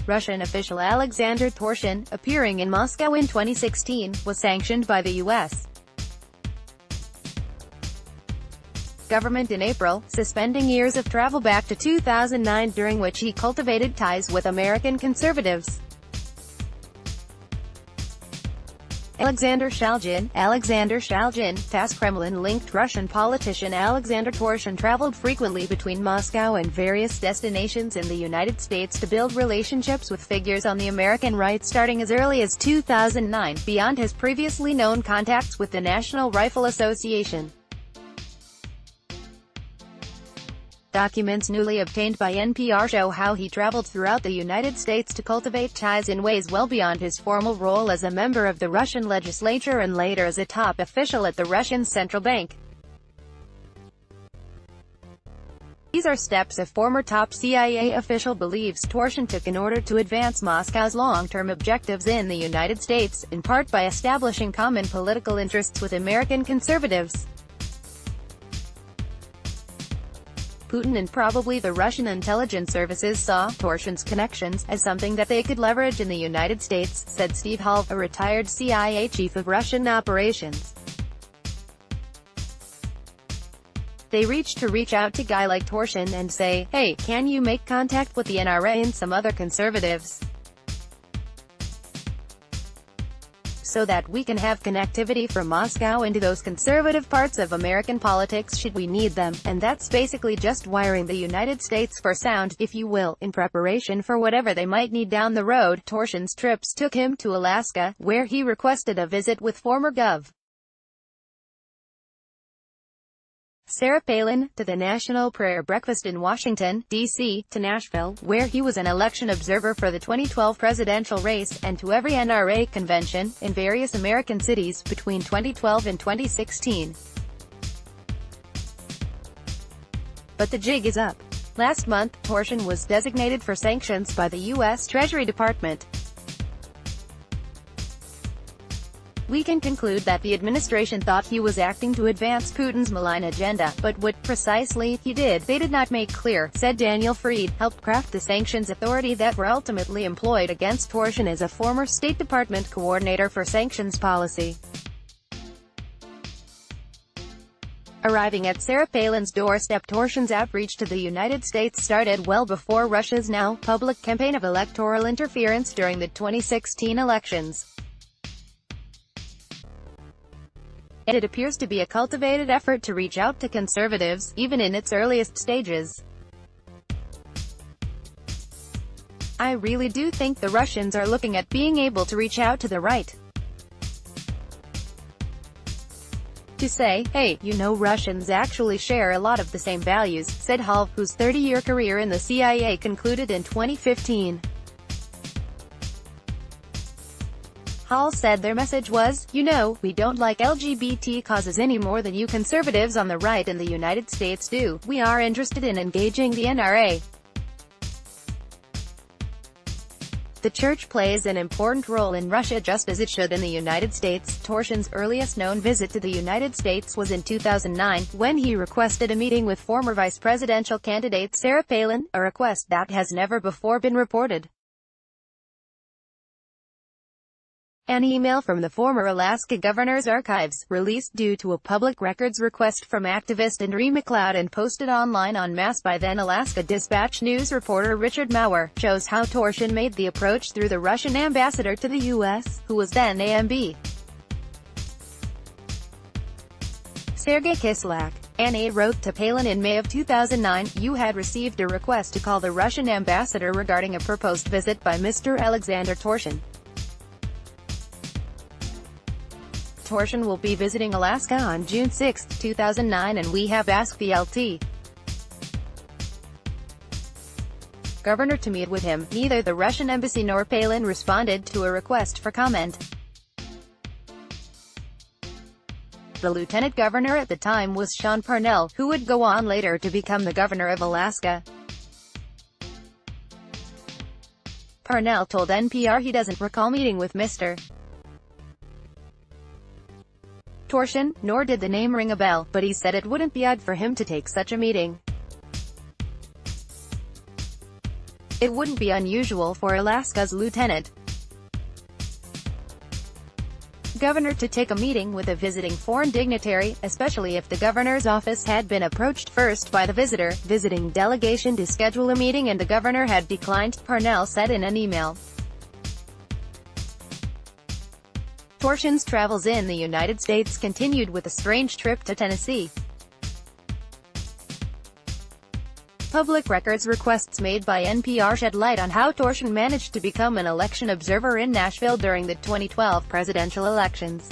Russian official Alexander Torshin, appearing in Moscow in 2016, was sanctioned by the U.S. government in April, suspending years of travel back to 2009 during which he cultivated ties with American conservatives. Alexander Shalgin, TASS Kremlin-linked Russian politician Alexander Torshin traveled frequently between Moscow and various destinations in the United States to build relationships with figures on the American right starting as early as 2009, beyond his previously known contacts with the National Rifle Association. Documents newly obtained by NPR show how he traveled throughout the United States to cultivate ties in ways well beyond his formal role as a member of the Russian legislature and later as a top official at the Russian central bank. These are steps a former top CIA official believes Torshin took in order to advance Moscow's long-term objectives in the United States, in part by establishing common political interests with American conservatives. Putin and probably the Russian intelligence services saw Torshin's connections as something that they could leverage in the United States, said Steve Hull, a retired CIA chief of Russian operations. They reach out to guy like Torshin and say, hey, can you make contact with the NRA and some other conservatives, so that we can have connectivity from Moscow into those conservative parts of American politics should we need them, and that's basically just wiring the United States for sound, if you will, in preparation for whatever they might need down the road. Torshin's trips took him to Alaska, where he requested a visit with former Gov. Sarah Palin, to the National Prayer Breakfast in Washington, D.C., to Nashville, where he was an election observer for the 2012 presidential race, and to every NRA convention, in various American cities, between 2012 and 2016. But the jig is up. Last month, Torshin was designated for sanctions by the U.S. Treasury Department. We can conclude that the administration thought he was acting to advance Putin's malign agenda, but what precisely he did, they did not make clear, said Daniel Freed, helped craft the sanctions authority that were ultimately employed against Torshin as a former State Department coordinator for sanctions policy. Arriving at Sarah Palin's doorstep, Torshin's outreach to the United States started well before Russia's now public campaign of electoral interference during the 2016 elections. It appears to be a cultivated effort to reach out to conservatives, even in its earliest stages. I really do think the Russians are looking at being able to reach out to the right. To say, hey, you know, Russians actually share a lot of the same values, said Hull, whose 30-year career in the CIA concluded in 2015. Hull said their message was, you know, we don't like LGBT causes any more than you conservatives on the right in the United States do. We are interested in engaging the NRA. The church plays an important role in Russia just as it should in the United States. Torshin's earliest known visit to the United States was in 2009, when he requested a meeting with former vice presidential candidate Sarah Palin, a request that has never before been reported. An email from the former Alaska governor's archives, released due to a public records request from activist Henry McLeod and posted online en masse by then Alaska Dispatch News reporter Richard Maurer, shows how Torshin made the approach through the Russian ambassador to the U.S., who was then AMB. Sergei Kislyak. An aide wrote to Palin in May of 2009, you had received a request to call the Russian ambassador regarding a proposed visit by Mr. Alexander Torshin. Torshin will be visiting Alaska on June 6, 2009, and we have asked the LT governor to meet with him. Neither the Russian embassy nor Palin responded to a request for comment. The lieutenant governor at the time was Sean Parnell, who would go on later to become the governor of Alaska. Parnell told NPR he doesn't recall meeting with Mr. Torshin, nor did the name ring a bell, but he said it wouldn't be odd for him to take such a meeting. It wouldn't be unusual for Alaska's lieutenant governor to take a meeting with a visiting foreign dignitary, especially if the governor's office had been approached first by the visiting delegation to schedule a meeting and the governor had declined, Parnell said in an email. Torshin's travels in the United States continued with a strange trip to Tennessee. Public records requests made by NPR shed light on how Torshin managed to become an election observer in Nashville during the 2012 presidential elections.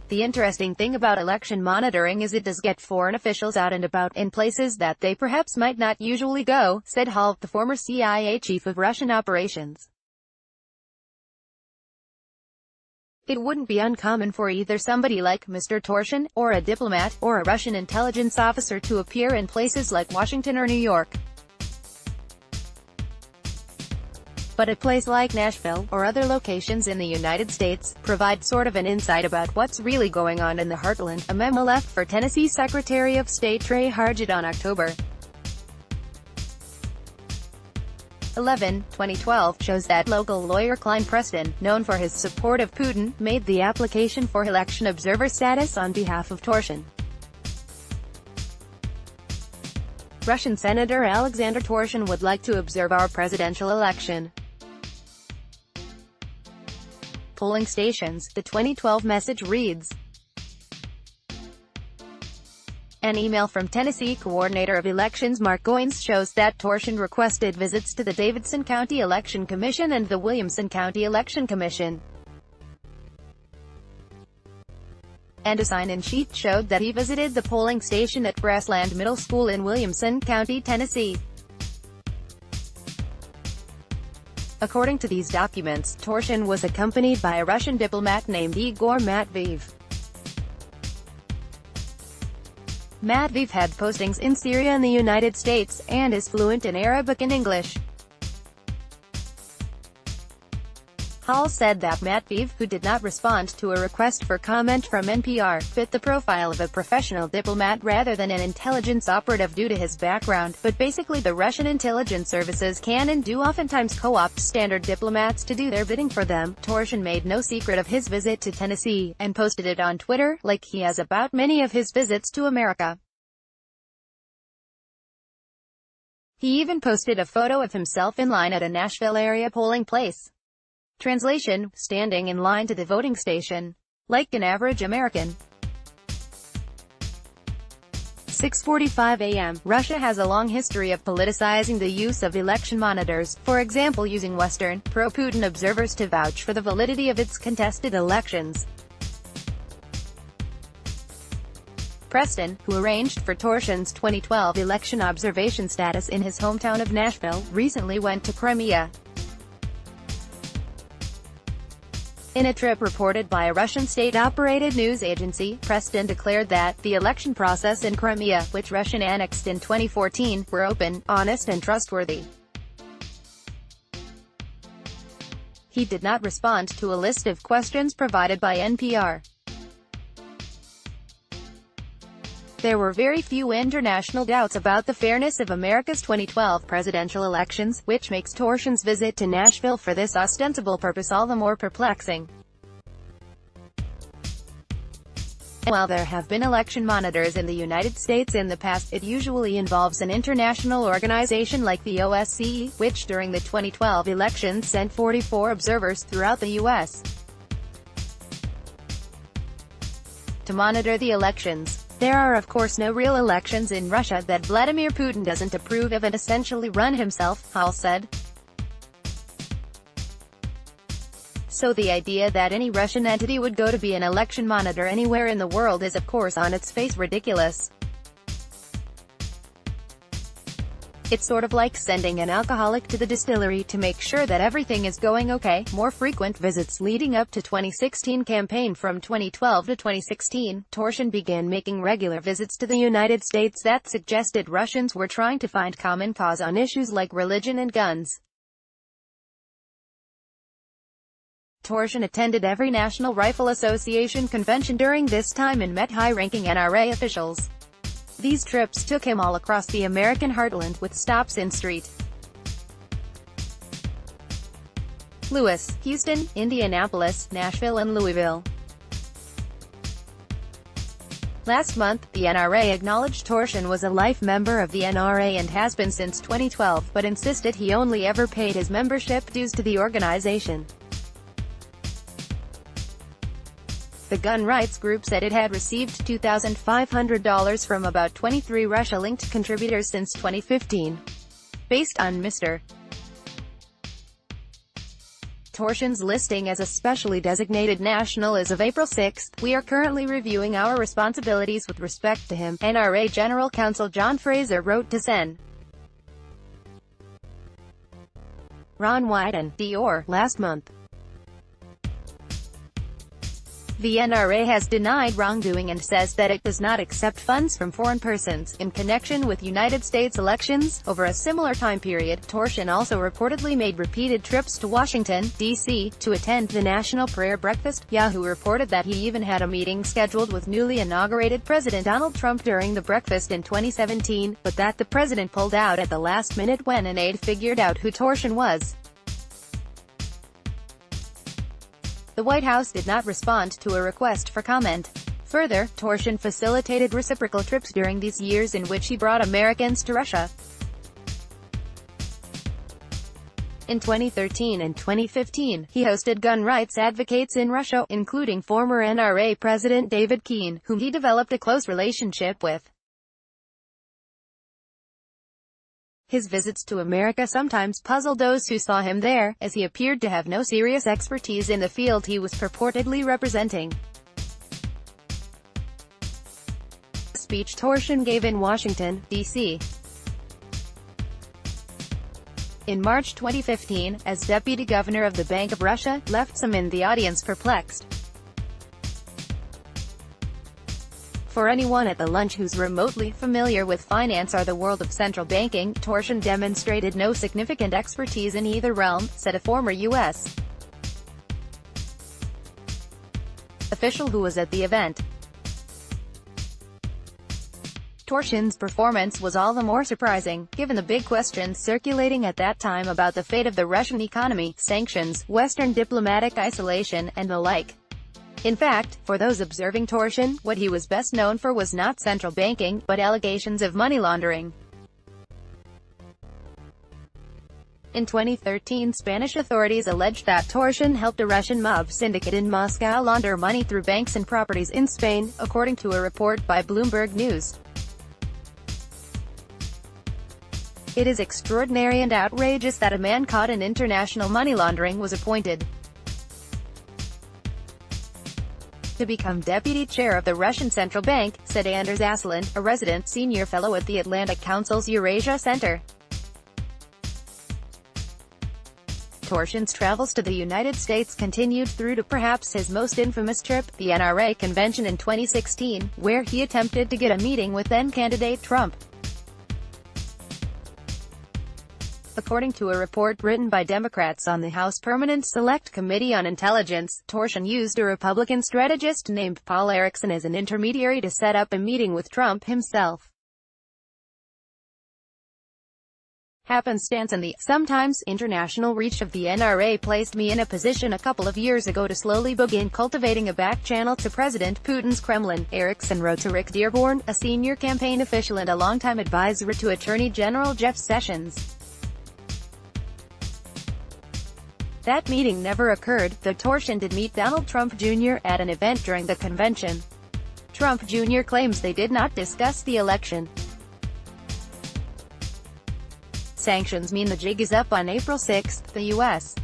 The interesting thing about election monitoring is it does get foreign officials out and about, in places that they perhaps might not usually go, said Hall, the former CIA chief of Russian operations. It wouldn't be uncommon for either somebody like Mr. Torshin, or a diplomat, or a Russian intelligence officer to appear in places like Washington or New York. But a place like Nashville, or other locations in the United States, provide sort of an insight about what's really going on in the heartland, a memo left for Tennessee Secretary of State Trey Hargett on October 11, 2012, shows that local lawyer Klein Preston, known for his support of Putin, made the application for election observer status on behalf of Torshin. Russian Senator Alexander Torshin would like to observe our presidential election. Polling stations, the 2012 message reads. An email from Tennessee Coordinator of Elections Mark Goines shows that Torshin requested visits to the Davidson County Election Commission and the Williamson County Election Commission. And a sign-in sheet showed that he visited the polling station at Grassland Middle School in Williamson County, Tennessee. According to these documents, Torshin was accompanied by a Russian diplomat named Igor Matveev. Matveev had postings in Syria and the United States, and is fluent in Arabic and English. Hall said that Matveev, who did not respond to a request for comment from NPR, fit the profile of a professional diplomat rather than an intelligence operative due to his background, but basically the Russian intelligence services can and do oftentimes co-opt standard diplomats to do their bidding for them. Torshin made no secret of his visit to Tennessee, and posted it on Twitter, like he has about many of his visits to America. He even posted a photo of himself in line at a Nashville area polling place. Translation: standing in line to the voting station. Like an average American. 6:45 a.m. Russia has a long history of politicizing the use of election monitors, for example using Western, pro-Putin observers to vouch for the validity of its contested elections. Preston, who arranged for Torshin's 2012 election observation status in his hometown of Nashville, recently went to Crimea. In a trip reported by a Russian state-operated news agency, Preston declared that the election process in Crimea, which Russia annexed in 2014, were open, honest and trustworthy. He did not respond to a list of questions provided by NPR. There were very few international doubts about the fairness of America's 2012 presidential elections, which makes Torshin's visit to Nashville for this ostensible purpose all the more perplexing. While there have been election monitors in the United States in the past, it usually involves an international organization like the OSCE, which during the 2012 elections sent 44 observers throughout the U.S. to monitor the elections. There are of course no real elections in Russia that Vladimir Putin doesn't approve of and essentially run himself, Hall said. So the idea that any Russian entity would go to be an election monitor anywhere in the world is of course on its face ridiculous. It's sort of like sending an alcoholic to the distillery to make sure that everything is going okay. More frequent visits leading up to 2016 campaign. From 2012 to 2016, Torshin began making regular visits to the United States that suggested Russians were trying to find common cause on issues like religion and guns. Torshin attended every National Rifle Association convention during this time and met high-ranking NRA officials. These trips took him all across the American heartland, with stops in St. Louis, Houston, Indianapolis, Nashville and Louisville. Last month, the NRA acknowledged Torshin was a life member of the NRA and has been since 2012, but insisted he only ever paid his membership dues to the organization. The gun rights group said it had received $2,500 from about 23 Russia-linked contributors since 2015. Based on Mr. Torshin's listing as a specially designated national as of April 6, we are currently reviewing our responsibilities with respect to him, NRA General Counsel John Fraser wrote to Sen. Ron Wyden, Dior, last month. The NRA has denied wrongdoing and says that it does not accept funds from foreign persons. In connection with United States elections, over a similar time period, Torshin also reportedly made repeated trips to Washington, D.C., to attend the National Prayer Breakfast. Yahoo reported that he even had a meeting scheduled with newly inaugurated President Donald Trump during the breakfast in 2017, but that the president pulled out at the last minute when an aide figured out who Torshin was. The White House did not respond to a request for comment. Further, Torshin facilitated reciprocal trips during these years in which he brought Americans to Russia. In 2013 and 2015, he hosted gun rights advocates in Russia, including former NRA President David Keene, whom he developed a close relationship with. His visits to America sometimes puzzled those who saw him there, as he appeared to have no serious expertise in the field he was purportedly representing. A speech Torshin gave in Washington, D.C. in March 2015, as deputy governor of the Bank of Russia, left some in the audience perplexed. For anyone at the lunch who's remotely familiar with finance or the world of central banking, Torshin demonstrated no significant expertise in either realm, said a former U.S. official who was at the event. Torshin's performance was all the more surprising, given the big questions circulating at that time about the fate of the Russian economy, sanctions, Western diplomatic isolation, and the like. In fact, for those observing Torshin, what he was best known for was not central banking, but allegations of money laundering. In 2013, Spanish authorities alleged that Torshin helped a Russian mob syndicate in Moscow launder money through banks and properties in Spain, according to a report by Bloomberg News. It is extraordinary and outrageous that a man caught in international money laundering was appointed to become deputy chair of the Russian Central Bank, said Anders Aslin, a resident senior fellow at the Atlantic Council's Eurasia Center. Torshin's travels to the United States continued through to perhaps his most infamous trip, the NRA convention in 2016, where he attempted to get a meeting with then-candidate Trump. According to a report written by Democrats on the House Permanent Select Committee on Intelligence, Torshin used a Republican strategist named Paul Erickson as an intermediary to set up a meeting with Trump himself. Happenstance and the, sometimes, international reach of the NRA placed me in a position a couple of years ago to slowly begin cultivating a back channel to President Putin's Kremlin, Erickson wrote to Rick Dearborn, a senior campaign official and a longtime advisor to Attorney General Jeff Sessions. That meeting never occurred, though Torshin did meet Donald Trump Jr. at an event during the convention. Trump Jr. claims they did not discuss the election. Sanctions mean the jig is up on April 6, the U.S.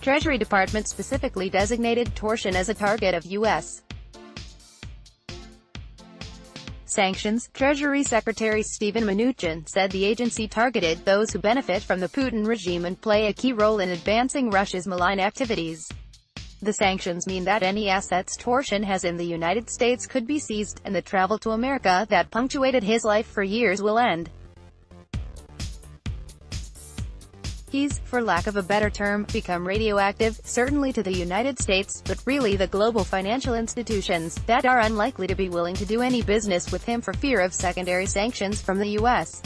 Treasury Department specifically designated Torshin as a target of U.S. sanctions. Treasury Secretary Steven Mnuchin said the agency targeted those who benefit from the Putin regime and play a key role in advancing Russia's malign activities. The sanctions mean that any assets Torshin has in the United States could be seized, and the travel to America that punctuated his life for years will end. He's, for lack of a better term, become radioactive, certainly to the United States, but really the global financial institutions, that are unlikely to be willing to do any business with him for fear of secondary sanctions from the U.S.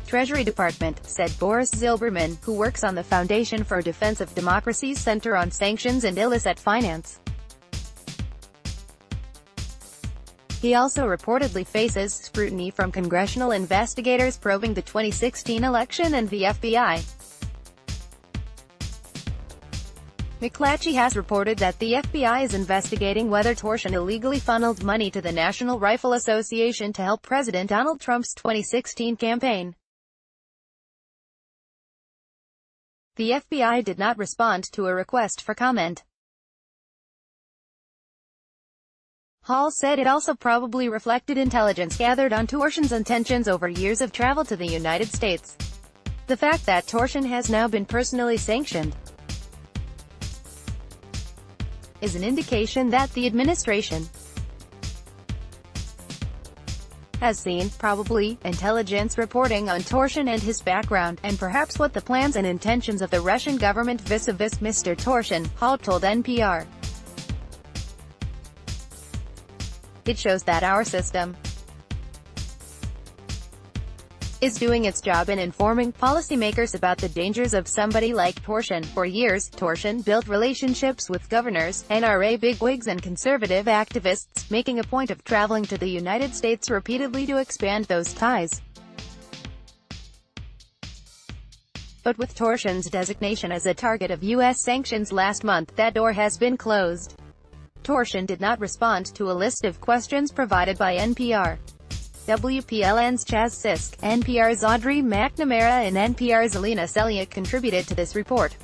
Treasury Department, said Boris Zilberman, who works on the Foundation for Defense of Democracy's Center on Sanctions and Illicit Finance. He also reportedly faces scrutiny from congressional investigators probing the 2016 election and the FBI. McClatchy has reported that the FBI is investigating whether Torshin illegally funneled money to the National Rifle Association to help President Donald Trump's 2016 campaign. The FBI did not respond to a request for comment. Hall said it also probably reflected intelligence gathered on Torshin's intentions over years of travel to the United States. The fact that Torshin has now been personally sanctioned is an indication that the administration has seen, probably, intelligence reporting on Torshin and his background, and perhaps what the plans and intentions of the Russian government vis-a-vis Mr. Torshin, Hall told NPR. It shows that our system is doing its job in informing policymakers about the dangers of somebody like Torshin. For years, Torshin built relationships with governors, NRA bigwigs and conservative activists, making a point of traveling to the United States repeatedly to expand those ties. But with Torshin's designation as a target of U.S. sanctions last month, that door has been closed. Torshin did not respond to a list of questions provided by NPR. WPLN's Chaz Sisk, NPR's Audrey McNamara and NPR's Alina Selyuk contributed to this report.